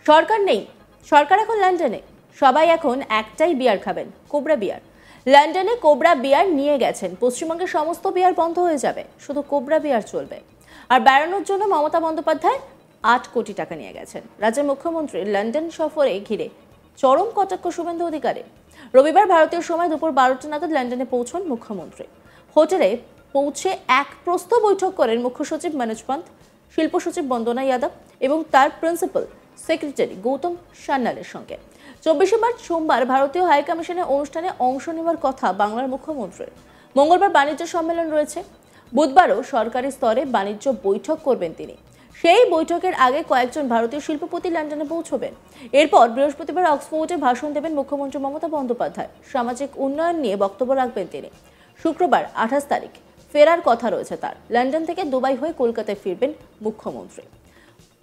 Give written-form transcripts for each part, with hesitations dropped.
সরকার নেই, সরকার এখন লন্ডনে, সবাই এখন একটাই বিয়ার খাবেন, কোবরা বিয়ার। লন্ডনে কোবরা বিয়ার নিয়ে গেছেন, পশ্চিমবঙ্গের সমস্ত বিয়ার বন্ধ হয়ে যাবে, শুধু কোবরা বিয়ার চলবে। আর বেড়ানোর জন্য মমতা বন্দ্যোপাধ্যায় ৮ কোটি টাকা নিয়ে গেছেন। রাজ্যের মুখ্যমন্ত্রী লন্ডন সফরে ঘিরে চরম কটাক্ষ শুভেন্দু অধিকারীর। রবিবার ভারতীয় সময় দুপুর 12টা নাগাদ লন্ডনে পৌঁছন মুখ্যমন্ত্রী। হোটেলে পৌঁছে এক প্রস্ত বৈঠক করেন মুখ্য সচিব মনোজ পন্থ, শিল্প সচিব বন্দনা যাদব এবং তার প্রিন্সিপাল সেক্রেটারি গৌতম সান্যালের সঙ্গে। 24 মার্চ সোমবার ভারতীয় হাই কমিশনের অনুষ্ঠানে অংশ নেওয়ার কথা বাংলার মুখ্যমন্ত্রীর। মঙ্গলবার বাণিজ্য সম্মেলন রয়েছে, বুধবারও সরকারি স্তরে বাণিজ্য বৈঠক করবেন তিনি। সেই বৈঠকের আগে কয়েকজন ভারতীয় শিল্পপতি লন্ডনে পৌঁছবেন। এরপর বৃহস্পতিবার অক্সফোর্ডে ভাষণ দেবেন মুখ্যমন্ত্রী মমতা বন্দ্যোপাধ্যায়। সামাজিক উন্নয়ন নিয়ে বক্তব্য রাখবেন তিনি। শুক্রবার 28 তারিখ ফেরার কথা রয়েছে তার। লন্ডন থেকে দুবাই হয়ে কলকাতায় ফিরবেন মুখ্যমন্ত্রী।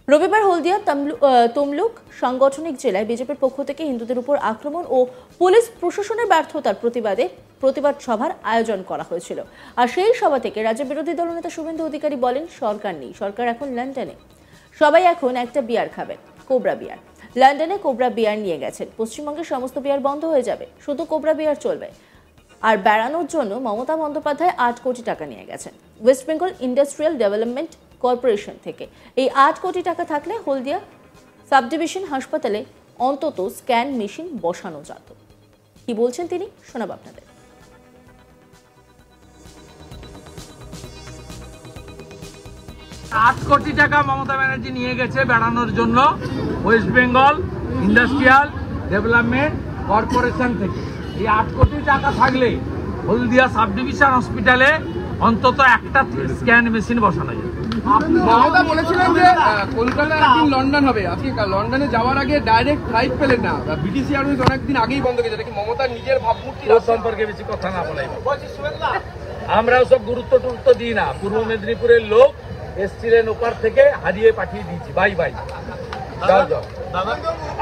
রবিবার হলদিয়া তমলুক সাংগঠনিক জেলায় বিজেপির পক্ষ থেকে হিন্দুদের উপর আক্রমণ ও পুলিশ প্রশাসনের ব্যর্থতার প্রতিবাদে প্রতিবাদ সভার আয়োজন করা হয়েছিল। আর সেই সভা থেকে রাজ্য বিরোধী দলনেতা শুভেন্দু অধিকারী বলেন, সরকার নেই, সরকার এখন লন্ডনে, সবাই এখন একটা বিয়ার খাবেন, কোবরা বিয়ার। লন্ডনে কোবরা বিয়ার নিয়ে গেছেন, পশ্চিমবঙ্গের সমস্ত বিয়ার বন্ধ হয়ে যাবে, শুধু কোবরা বিয়ার চলবে। আর বেড়ানোর জন্য মমতা বন্দ্যোপাধ্যায় ৮ কোটি টাকা নিয়ে গেছেন West Bengal industrial development corporation থেকে। এই ৮ কোটি টাকা থাকলে হলদিয়া সাব ডিভিশন হাসপাতালে অন্তত স্ক্যান মেশিন বসানো যেত। কি বলছেন তিনি, শোনাব আপনাদের। ৮ কোটি টাকা মমতা ব্যানার্জি নিয়ে গেছে বেড়ানোর জন্য West Bengal industrial development corporation থেকে। এই ৮ কোটি টাকা থাকলে হলদিয়া সাব ডিভিশন হসপিটালে অন্তত একটা স্ক্যান মেশিন বসানো যায়। মমতা বলেছিলেন যে কলকাতা একদিন লন্ডন হবে, আপনি লন্ডনে যাওয়ার আগে ডাইরেক্ট ফ্লাইট পেলেন না, বিটিসি এয়ারওয়েজ অনেকদিন আগেই বন্ধ হয়ে গেছে। মমতার নিজের ভাবমূর্তি সম্পর্কে বেশি কথা না বলাই, আমরাও সব গুরুত্ব দিই না। পূর্ব মেদিনীপুরের লোক এসছিলেন ওপার থেকে, হারিয়ে পাঠিয়ে দিয়েছি, বাই বাই।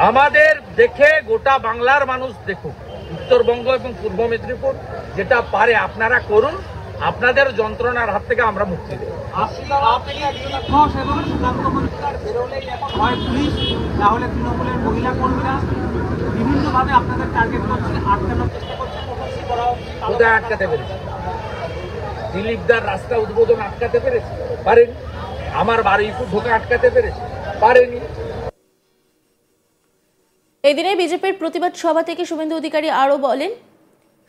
আমাদের দেখে গোটা বাংলার মানুষ দেখুক, উত্তরবঙ্গ এবং পূর্ব মেদিনীপুর যেটা পারে আপনারা করুন, আপনাদের যন্ত্রণার হাত থেকে আমরা মুক্তি দেব। তাহলে তৃণমূলের মহিলা কর্মীরা বিভিন্নভাবে আপনাদের টার্গেট করছে, আটকানোর চেষ্টা করছে, কোথায় আটকাতে পেরেছি? দিলীপদার রাস্তা উদ্বোধন আটকাতে পেরেছি? পারেনি। আমার বারুইপুর ঢোকা আটকাতে পেরেছি? পারেনি। এদিনে বিজেপির প্রতিবাদ সভা থেকে শুভেন্দু অধিকারী আরও বলেন,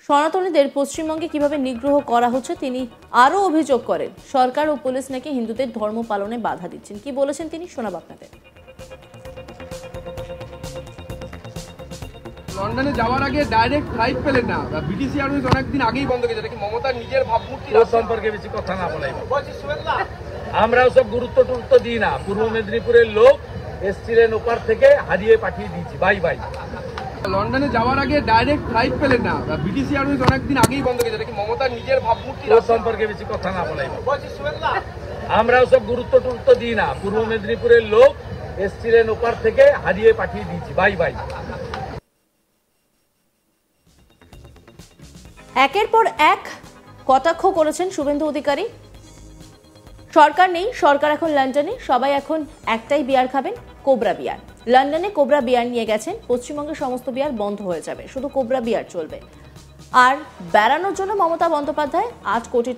সনাতনীদের পশ্চিমবঙ্গে কিভাবে নিগ্রহ করা হচ্ছে তিনি আরও অভিযোগ করেন, সরকার ও পুলিশ নাকি হিন্দুদের ধর্ম পালনে বাধা দিচ্ছেন। কি বলেছেন তিনি, শোনাব আপনাদের। লন্ডনে যাওয়ার আগে ডাইরেক্ট ফ্লাইট পেলেন না, বিটিসি এয়ারওয়েজ অনেকদিন আগেই বন্ধ হয়ে গেছে। মমতার নিজের ভাবমূর্তি সম্পর্কে বেশি কথা না বলাই, আমরাও সব গুরুত্ব দিই না। পূর্ব মেদিনীপুরের লোক এসছিলেন ওপার থেকে, হারিয়ে পাঠিয়ে দিয়েছি, বাই বাই। লন্ডনে যাওয়ার আগে ডাইরেক্ট ফ্লাইট পেলেন না, বিটিসি এয়ারওয়েজ অনেকদিন আগেই বন্ধ হয়ে গেছে। মমতার নিজের ভাবমূর্তি সম্পর্কে বেশি কথা না বলাই, আমরাও সব গুরুত্ব দিই না। পূর্ব মেদিনীপুরের লোক এসছিলেন ওপার থেকে, হারিয়ে পাঠিয়ে দিয়েছি, বাই বাই। একের পর এক কটাক্ষ করেছেন শুভেন্দু অধিকারী। সরকার নেই, সরকার এখন লন্ডনে, সবাই এখন একটাই বিয়ার খাবেন, কোবরা বিয়ার। লন্ডনে কোবরা বিয়ার নিয়ে গেছেন, পশ্চিমবঙ্গের সমস্ত বিয়ার বন্ধ হয়ে যাবে, শুধু কোবরা বিয়ার চলবে। আর বেড়ানোর জন্য মমতা বন্দ্যোপাধ্যায় ৮ কোটি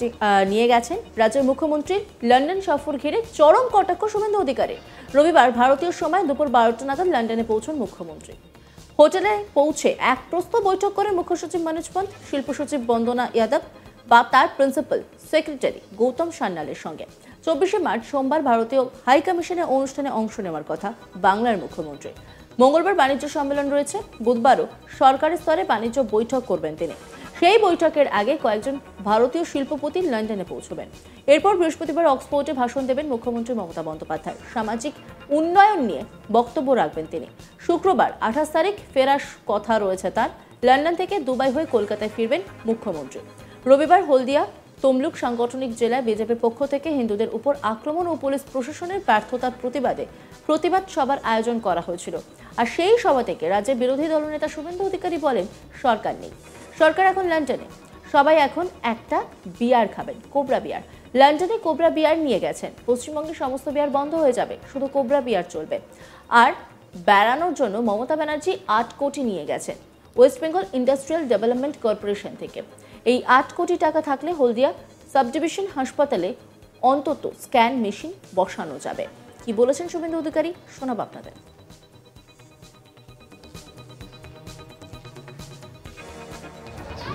নিয়ে গেছেন। রাজ্যের মুখ্যমন্ত্রীর লন্ডন সফর ঘিরে চরম কটাক্ষ শুভেন্দু অধিকারী। রবিবার ভারতীয় সময় দুপুর 12টা নাগাদ লন্ডনে পৌঁছন মুখ্যমন্ত্রী। হোটেলে পৌঁছে এক প্রস্ত বৈঠক করেন মুখ্য সচিব মনোজ পন্থ, শিল্প সচিব বন্দনা যাদব বা তার প্রিন্সিপাল সেক্রেটারি গৌতম সান্যালের সঙ্গে। 24 মার্চ সোমবার ভারতীয় হাই কমিশনের অনুষ্ঠানে অংশ নেওয়ার কথা বাংলার মুখ্যমন্ত্রী। মঙ্গলবার বাণিজ্য সম্মেলন রয়েছে, বুধবারও সরকারি স্তরে বাণিজ্য বৈঠক করবেন তিনি। সেই বৈঠকের আগে কয়েকজন ভারতীয় শিল্পপতি লন্ডনে পৌঁছবেন। এরপর বৃহস্পতিবার অক্সফোর্ডে ভাষণ দেবেন মুখ্যমন্ত্রী মমতা বন্দ্যোপাধ্যায়। সামাজিক উন্নয়ন নিয়ে বক্তব্য রাখবেন তিনি। শুক্রবার 28 তারিখ ফেরার কথা রয়েছে তার। লন্ডন থেকে দুবাই হয়ে কলকাতায় ফিরবেন মুখ্যমন্ত্রী। রবিবার হলদিয়া তমলুক সাংগঠনিক জেলায় বিজেপির পক্ষ থেকে হিন্দুদের উপর আক্রমণ ও পুলিশ প্রশাসনের ব্যর্থতার প্রতিবাদে প্রতিবাদ সভার আয়োজন করা হয়েছিল। আর সেই সভা থেকে রাজ্যের বিরোধী দলনেতা শুভেন্দু অধিকারী বলেন, সরকার নেই, সরকার এখন লন্ডনে, সবাই এখন একটা বিয়ার খাবেন, কোবরা বিয়ার। লন্ডনে কোবরা বিয়ার নিয়ে গেছেন, পশ্চিমবঙ্গের সমস্ত বিয়ার বন্ধ হয়ে যাবে, শুধু কোবরা বিয়ার চলবে। আর বেড়ানোর জন্য মমতা ব্যানার্জি 8 কোটি নিয়ে গেছেন West Bengal industrial development corporation থেকে। এই 8 কোটি টাকা থাকলে হলদিয়া সাব ডিভিশন হাসপাতালে অন্তত স্ক্যান মেশিন বসানো যাবে। কি বলেছেন শুভেন্দু অধিকারী, শোনাব আপনাদের।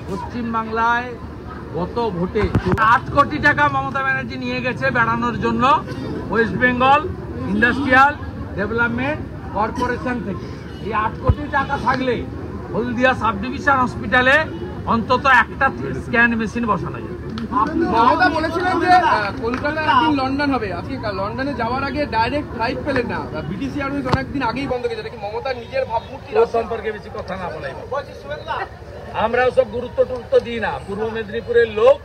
পশ্চিমবাংলায় গত ভোটে 8 কোটি টাকা মমতা ব্যানার্জি নিয়ে গেছে বেড়ানোর জন্য West Bengal industrial development corporation থেকে। এই 8 কোটি টাকা থাকলে হলদিয়া সাব ডিভিশন হসপিটালে অন্তত একটা স্ক্যান মেশিন বসানো যাবে। মমতা বলেছিলেন যে কলকাতা একদিন লন্ডন হবে, আজকে লন্ডনে যাওয়ার আগে ডাইরেক্ট ফ্লাইট পেলেন না। বিটিসি এয়ারওয়েজ অনেকদিন আগেই বন্ধ গেছে, কি মমতার নিজের ভাবমূর্তি সম্পর্কে বেশি কথা না বলাই, আমরাও সব গুরুত্ব টুরুত্ব দিই না। পূর্ব মেদিনীপুরের লোক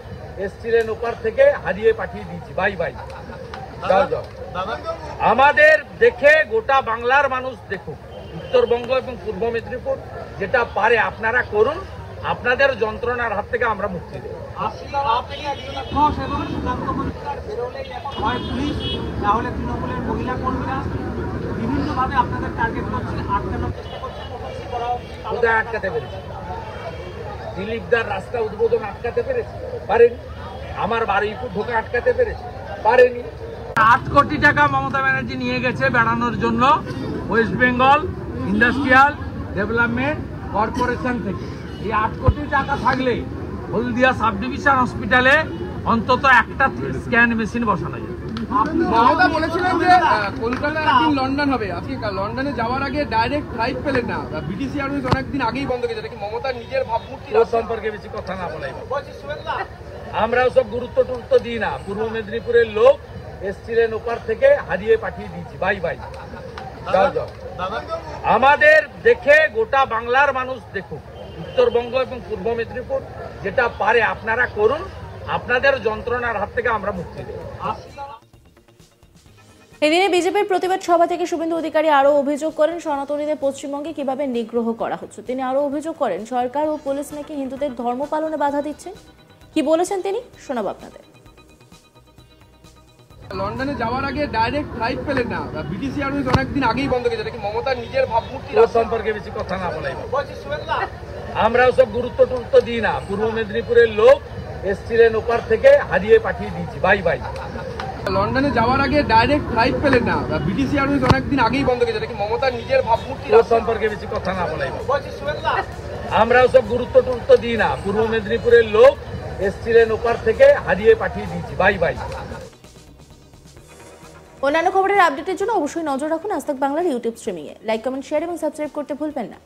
এসছিলেন ওপার থেকে, হারিয়ে পাঠিয়ে দিয়েছি। বাই বাই, যাও যাও। আমাদের দেখে গোটা বাংলার মানুষ দেখুক, উত্তরবঙ্গ এবং পূর্ব মেদিনীপুর যেটা পারে আপনারা করুন, আপনাদের যন্ত্রণার হাত থেকে আমরা মুক্তি দেব। তাহলে তৃণমূলের মহিলা কর্মীরা বিভিন্নভাবে আপনাদের টার্গেট করছে, আটকানোর চেষ্টা করছে। কোথায় আটকাতে পেরেছি? দিলীপদার রাস্তা উদ্বোধন আটকাতে পেরেছি? পারেনি। আমার বারুইপুর ঢোকা আটকাতে পেরেছি? পারেনি। 8 কোটি টাকা মমতা ব্যানার্জি নিয়ে গেছে বেড়ানোর জন্য West Bengal industrial development corporation থেকে। এই 8 কোটি টাকা থাকলে হলদিয়া সাব ডিভিশন হসপিটালে অন্তত একটা স্ক্যান মেশিন বসানো যাবে। মমতা বলেছিলেন যে কলকাতা একদিন লন্ডন হবে, আজকে লন্ডনে যাওয়ার আগে ডাইরেক্ট ফ্লাইট পেলেন না। বিটিসি এয়ারওয়েজ অনেকদিন আগেই বন্ধ গেছে, কি মমতার নিজের ভাবমূর্তি সম্পর্কে বেশি কথা না বলাই, আমরাও সব গুরুত্ব টুরুত্ব দিই না। পূর্ব মেদিনীপুরের লোক এসছিলেন ওপার থেকে, হারিয়ে পাঠিয়ে দিয়েছি। বাই বাই, যাও যাও। আমাদের দেখে গোটা বাংলার মানুষ দেখুক, উত্তরবঙ্গ এবং পূর্ব মেদিনীপুর যেটা পারে আপনারা করুন, আপনাদের যন্ত্রণার হাত থেকে আমরা মুক্তি দেব। এদিনে বিজেপির প্রতিবাদ সভা থেকে শুভেন্দু অধিকারী আরও অভিযোগ করেন সনাতনীদের পশ্চিমবঙ্গে কিভাবে নিগ্রহ করা হচ্ছে। তিনি আরও অভিযোগ করেন সরকার ও পুলিশ নাকি হিন্দুদের ধর্ম পালনে বাধা দিচ্ছেন। কি বলেছেন তিনি, শোনাব আপনাদের। লন্ডনে যাওয়ার আগে ডাইরেক্ট ফ্লাইট পেলেন না। বিটিসি এয়ারওয়েজ অনেকদিন আগেই বন্ধ গেছে, কি মমতার নিজের ভাবমূর্তি সম্পর্কে বেশি কথা না বলাই, আমরাও সব গুরুত্ব টুরুত্ব দিই না। পূর্ব মেদিনীপুরের লোক এসছিলেন ওপার থেকে, হারিয়ে পাঠিয়ে দিয়েছি। Bye bye. লন্ডনে যাওয়ার আগে ডাইরেক্ট ফ্লাইট পেলেন না। বিটিসি এয়ারওয়েজ অনেকদিন আগেই বন্ধ গেছে, কি মমতার নিজের ভাবমূর্তি সম্পর্কে বেশি কথা না বলাই, আমরাও সব গুরুত্ব টুরুত্ব দিই না। পূর্ব মেদিনীপুরের লোক এসছিলেন ওপার থেকে, হারিয়ে পাঠিয়ে দিয়েছি। Bye bye. অন্যান্য খবরের আপডেটের জন্য অবশ্যই নজর রাখুন আজ তাক বাংলার ইউটিউব স্ট্রিমিংয়ে। লাইক, কমেন্ট, শেয়ার এবং সাবস্ক্রাইব করতে ভুলবেন না।